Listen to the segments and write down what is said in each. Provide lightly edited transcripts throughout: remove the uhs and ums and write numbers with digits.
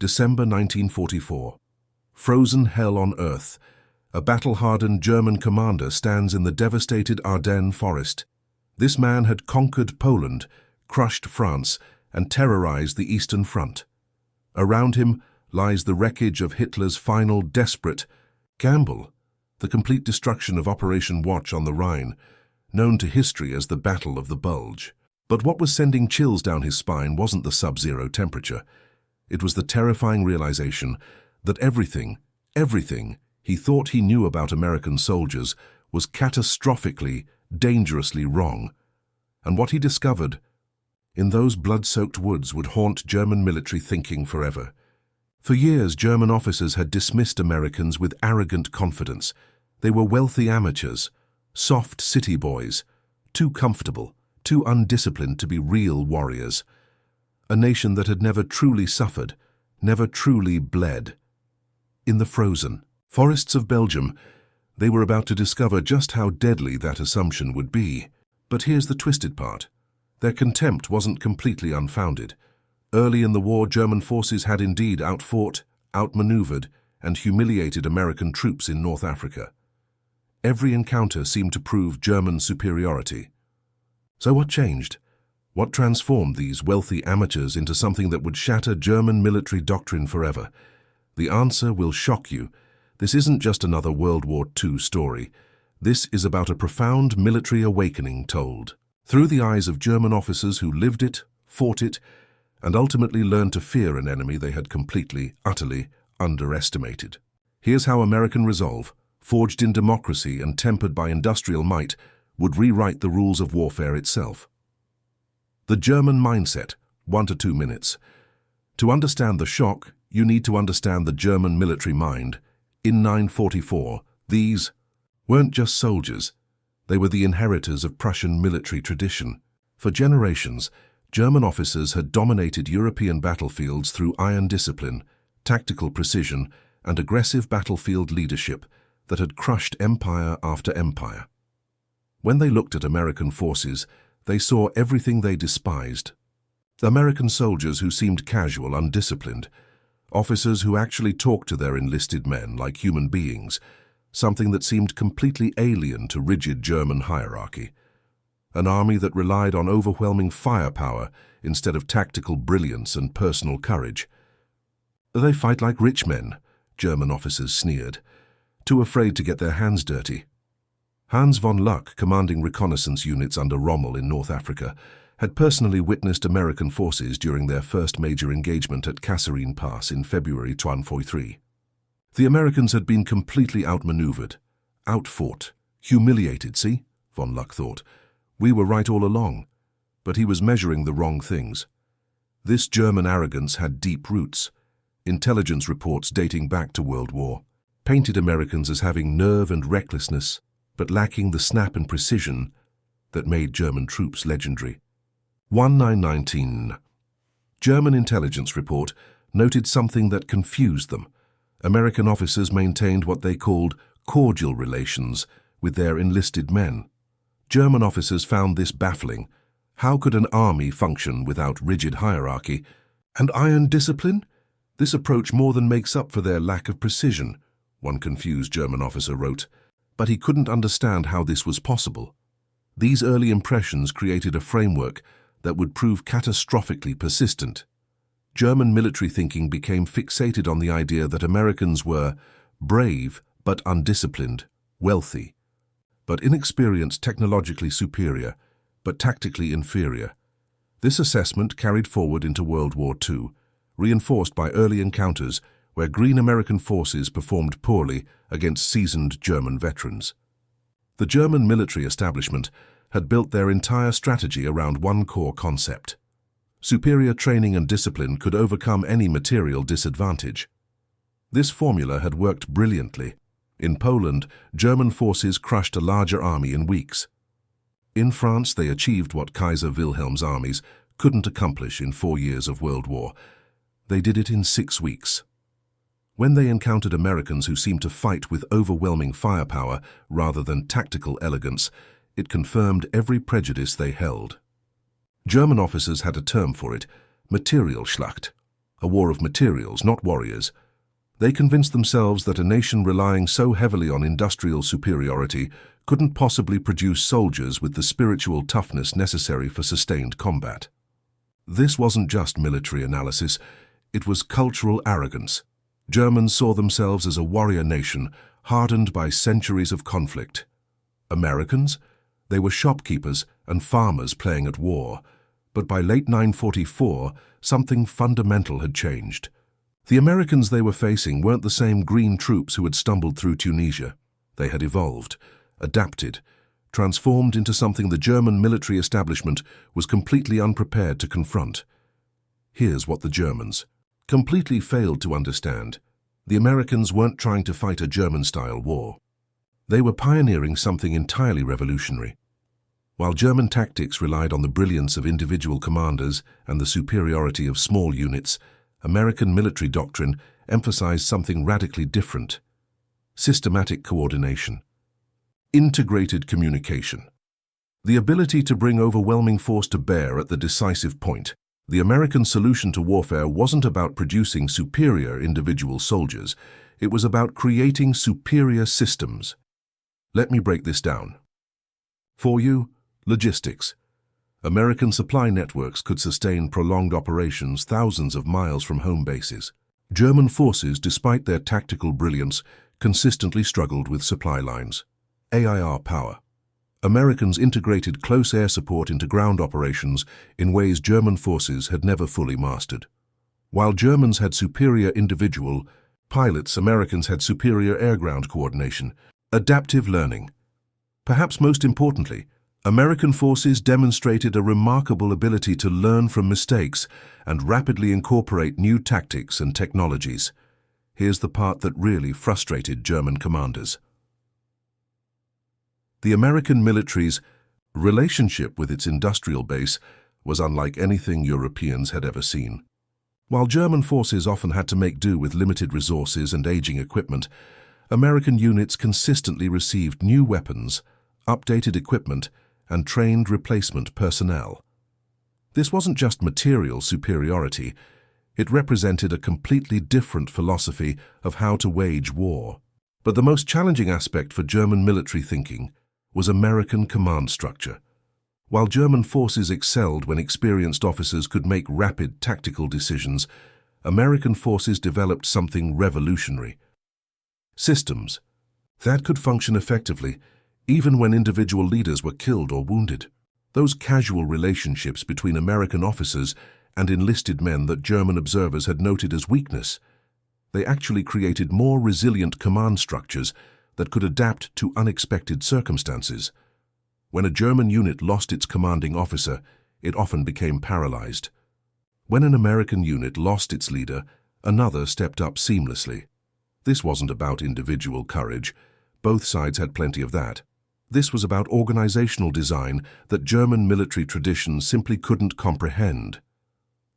December 1944. Frozen hell on earth. A battle-hardened German commander stands in the devastated Ardennes forest. This man had conquered Poland, crushed France, and terrorized the Eastern Front. Around him lies the wreckage of Hitler's final desperate gamble, the complete destruction of Operation Watch on the Rhine, known to history as the Battle of the Bulge. But what was sending chills down his spine wasn't the sub-zero temperature. It was the terrifying realization that everything he thought he knew about American soldiers was catastrophically, dangerously wrong. And what he discovered in those blood-soaked woods would haunt German military thinking forever. For years, German officers had dismissed Americans with arrogant confidence. They were wealthy amateurs, soft city boys, too comfortable, too undisciplined to be real warriors. A nation that had never truly suffered, never truly bled. In the frozen forests of Belgium, they were about to discover just how deadly that assumption would be. But here's the twisted part. Their contempt wasn't completely unfounded. Early in the war, German forces had indeed outfought, outmaneuvered, and humiliated American troops in North Africa. Every encounter seemed to prove German superiority. So what changed? What transformed these wealthy amateurs into something that would shatter German military doctrine forever? The answer will shock you. This isn't just another World War II story. This is about a profound military awakening told through the eyes of German officers who lived it, fought it, and ultimately learned to fear an enemy they had completely, utterly underestimated. Here's how American resolve, forged in democracy and tempered by industrial might, would rewrite the rules of warfare itself. The German mindset, 1 to 2 minutes. To understand the shock, you need to understand the German military mind. In 944, these weren't just soldiers. They were the inheritors of Prussian military tradition. For generations, German officers had dominated European battlefields through iron discipline, tactical precision, and aggressive battlefield leadership that had crushed empire after empire. When they looked at American forces, they saw everything they despised. American soldiers who seemed casual, undisciplined, officers who actually talked to their enlisted men like human beings, something that seemed completely alien to rigid German hierarchy. An army that relied on overwhelming firepower instead of tactical brilliance and personal courage. They fight like rich men, German officers sneered, too afraid to get their hands dirty. Hans von Luck, commanding reconnaissance units under Rommel in North Africa, had personally witnessed American forces during their first major engagement at Kasserine Pass in February 1943. The Americans had been completely outmaneuvered, outfought, humiliated, see? Von Luck thought. We were right all along, but he was measuring the wrong things. This German arrogance had deep roots. Intelligence reports dating back to World War painted Americans as having nerve and recklessness, but lacking the snap and precision that made German troops legendary. 1919. German intelligence report noted something that confused them. American officers maintained what they called cordial relations with their enlisted men. German officers found this baffling. How could an army function without rigid hierarchy and iron discipline? This approach more than makes up for their lack of precision, one confused German officer wrote. But he couldn't understand how this was possible. These early impressions created a framework that would prove catastrophically persistent. German military thinking became fixated on the idea that Americans were brave but undisciplined, wealthy, but inexperienced, technologically superior, but tactically inferior. This assessment carried forward into World War II, reinforced by early encounters where green American forces performed poorly against seasoned German veterans. The German military establishment had built their entire strategy around one core concept. Superior training and discipline could overcome any material disadvantage. This formula had worked brilliantly. In Poland, German forces crushed a larger army in weeks. In France, they achieved what Kaiser Wilhelm's armies couldn't accomplish in 4 years of World War. They did it in 6 weeks. When they encountered Americans who seemed to fight with overwhelming firepower rather than tactical elegance, it confirmed every prejudice they held. German officers had a term for it, Materialschlacht, a war of materials, not warriors. They convinced themselves that a nation relying so heavily on industrial superiority couldn't possibly produce soldiers with the spiritual toughness necessary for sustained combat. This wasn't just military analysis, it was cultural arrogance. Germans saw themselves as a warrior nation, hardened by centuries of conflict. Americans? They were shopkeepers and farmers playing at war. But by late 944, something fundamental had changed. The Americans they were facing weren't the same green troops who had stumbled through Tunisia. They had evolved, adapted, transformed into something the German military establishment was completely unprepared to confront. Here's what the Germans completely failed to understand. The Americans weren't trying to fight a German-style war. They were pioneering something entirely revolutionary. While German tactics relied on the brilliance of individual commanders and the superiority of small units, American military doctrine emphasized something radically different: systematic coordination, integrated communication, the ability to bring overwhelming force to bear at the decisive point. The American solution to warfare wasn't about producing superior individual soldiers, it was about creating superior systems. Let me break this down. For you, logistics. American supply networks could sustain prolonged operations thousands of miles from home bases. German forces, despite their tactical brilliance, consistently struggled with supply lines. AIR power. Americans integrated close air support into ground operations in ways German forces had never fully mastered. While Germans had superior individual pilots, Americans had superior air-ground coordination. Adaptive learning. Perhaps most importantly, American forces demonstrated a remarkable ability to learn from mistakes and rapidly incorporate new tactics and technologies. Here's the part that really frustrated German commanders. The American military's relationship with its industrial base was unlike anything Europeans had ever seen. While German forces often had to make do with limited resources and aging equipment, American units consistently received new weapons, updated equipment, and trained replacement personnel. This wasn't just material superiority, it represented a completely different philosophy of how to wage war. But the most challenging aspect for German military thinking was American command structure. While German forces excelled when experienced officers could make rapid tactical decisions, American forces developed something revolutionary: systems that could function effectively even when individual leaders were killed or wounded. Those casual relationships between American officers and enlisted men that German observers had noted as weakness, they actually created more resilient command structures that could adapt to unexpected circumstances. When a German unit lost its commanding officer, it often became paralyzed. When an American unit lost its leader, another stepped up seamlessly. This wasn't about individual courage. Both sides had plenty of that. This was about organizational design that German military traditions simply couldn't comprehend.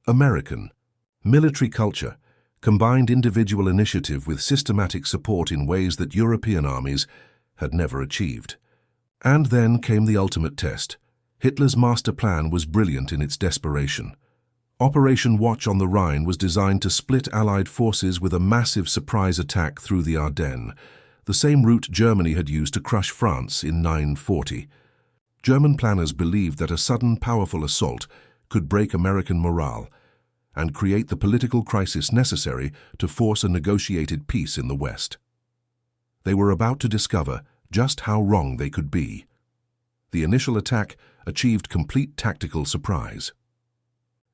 American military culture combined individual initiative with systematic support in ways that European armies had never achieved. And then came the ultimate test. Hitler's master plan was brilliant in its desperation. Operation Watch on the Rhine was designed to split Allied forces with a massive surprise attack through the Ardennes, the same route Germany had used to crush France in 940. German planners believed that a sudden, powerful assault could break American morale and create the political crisis necessary to force a negotiated peace in the West. They were about to discover just how wrong they could be. The initial attack achieved complete tactical surprise.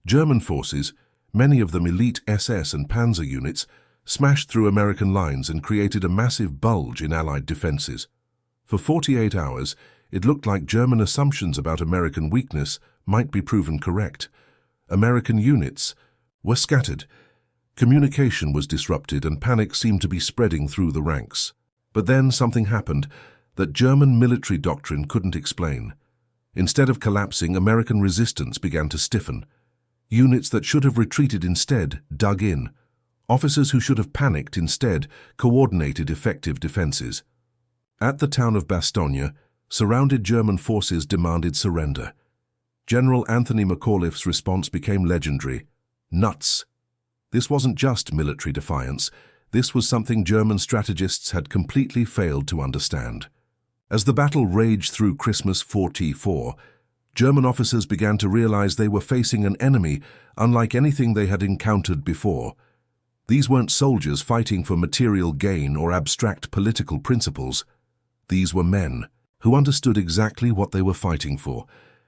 German forces, many of them elite SS and Panzer units, smashed through American lines and created a massive bulge in Allied defenses. For 48 hours, it looked like German assumptions about American weakness might be proven correct. American units were scattered. Communication was disrupted and panic seemed to be spreading through the ranks. But then something happened that German military doctrine couldn't explain. Instead of collapsing, American resistance began to stiffen. Units that should have retreated instead dug in. Officers who should have panicked instead coordinated effective defenses. At the town of Bastogne, surrounded German forces demanded surrender. General Anthony McAuliffe's response became legendary: nuts. This wasn't just military defiance. This was something German strategists had completely failed to understand. As the battle raged through Christmas 44, German officers began to realize they were facing an enemy unlike anything they had encountered before. These weren't soldiers fighting for material gain or abstract political principles. These were men who understood exactly what they were fighting for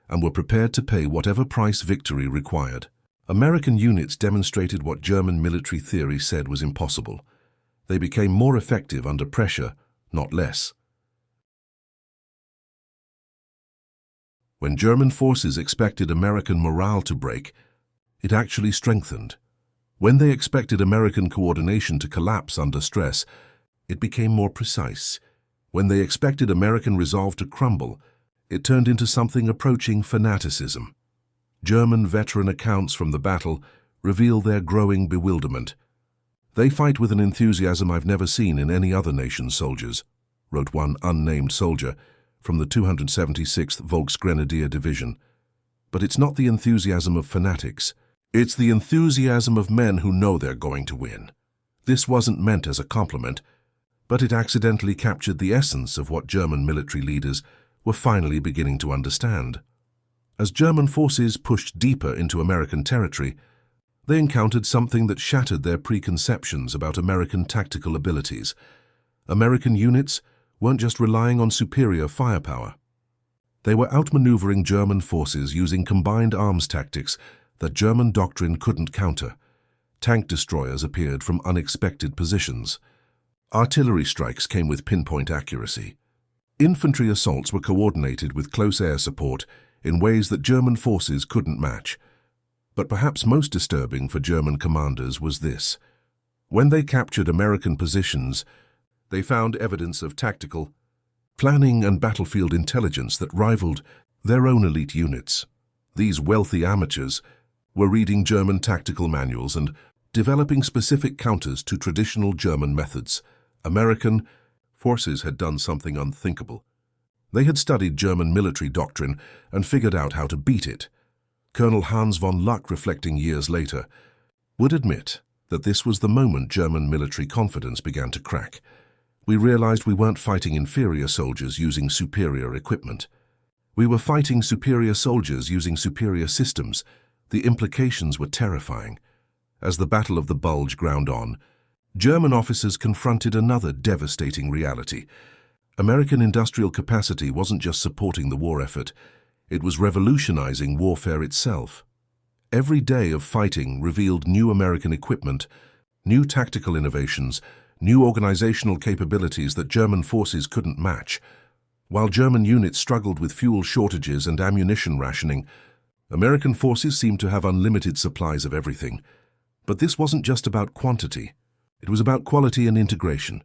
and were prepared to pay whatever price victory required. American units demonstrated what German military theory said was impossible. They became more effective under pressure, not less. When German forces expected American morale to break, it actually strengthened. When they expected American coordination to collapse under stress, it became more precise. When they expected American resolve to crumble, it turned into something approaching fanaticism. German veteran accounts from the battle reveal their growing bewilderment. "They fight with an enthusiasm I've never seen in any other nation's soldiers," wrote one unnamed soldier from the 276th Volksgrenadier Division. "But it's not the enthusiasm of fanatics. It's the enthusiasm of men who know they're going to win." This wasn't meant as a compliment, but it accidentally captured the essence of what German military leaders were finally beginning to understand. As German forces pushed deeper into American territory, they encountered something that shattered their preconceptions about American tactical abilities. American units weren't just relying on superior firepower. They were outmaneuvering German forces using combined arms tactics that German doctrine couldn't counter. Tank destroyers appeared from unexpected positions. Artillery strikes came with pinpoint accuracy. Infantry assaults were coordinated with close air support in ways that German forces couldn't match. But perhaps most disturbing for German commanders was this. When they captured American positions, they found evidence of tactical planning and battlefield intelligence that rivaled their own elite units. These wealthy amateurs were reading German tactical manuals and developing specific counters to traditional German methods. American forces had done something unthinkable. They had studied German military doctrine and figured out how to beat it. Colonel Hans von Luck, reflecting years later, would admit that this was the moment German military confidence began to crack. "We realized we weren't fighting inferior soldiers using superior equipment. We were fighting superior soldiers using superior systems." The implications were terrifying. As the Battle of the Bulge ground on, German officers confronted another devastating reality. American industrial capacity wasn't just supporting the war effort, it was revolutionizing warfare itself. Every day of fighting revealed new American equipment, new tactical innovations, new organizational capabilities that German forces couldn't match. While German units struggled with fuel shortages and ammunition rationing, American forces seemed to have unlimited supplies of everything. But this wasn't just about quantity. It was about quality and integration.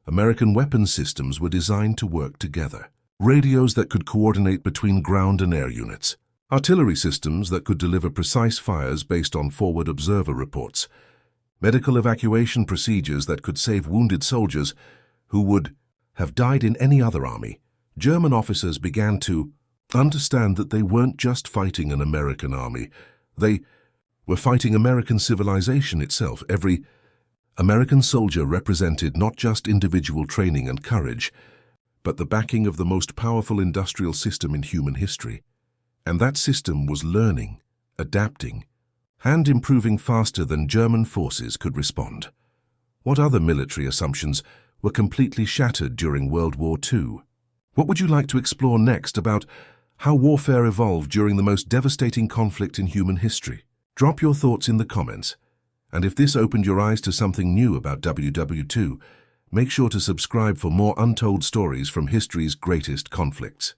American weapons systems were designed to work together. Radios that could coordinate between ground and air units. Artillery systems that could deliver precise fires based on forward observer reports. Medical evacuation procedures that could save wounded soldiers who would have died in any other army. German officers began to understand that they weren't just fighting an American army. They were fighting American civilization itself. Every American soldier represented not just individual training and courage, but the backing of the most powerful industrial system in human history. And that system was learning, adapting, and improving faster than German forces could respond. What other military assumptions were completely shattered during World War II? What would you like to explore next about how warfare evolved during the most devastating conflict in human history? Drop your thoughts in the comments. And if this opened your eyes to something new about WWII, make sure to subscribe for more untold stories from history's greatest conflicts.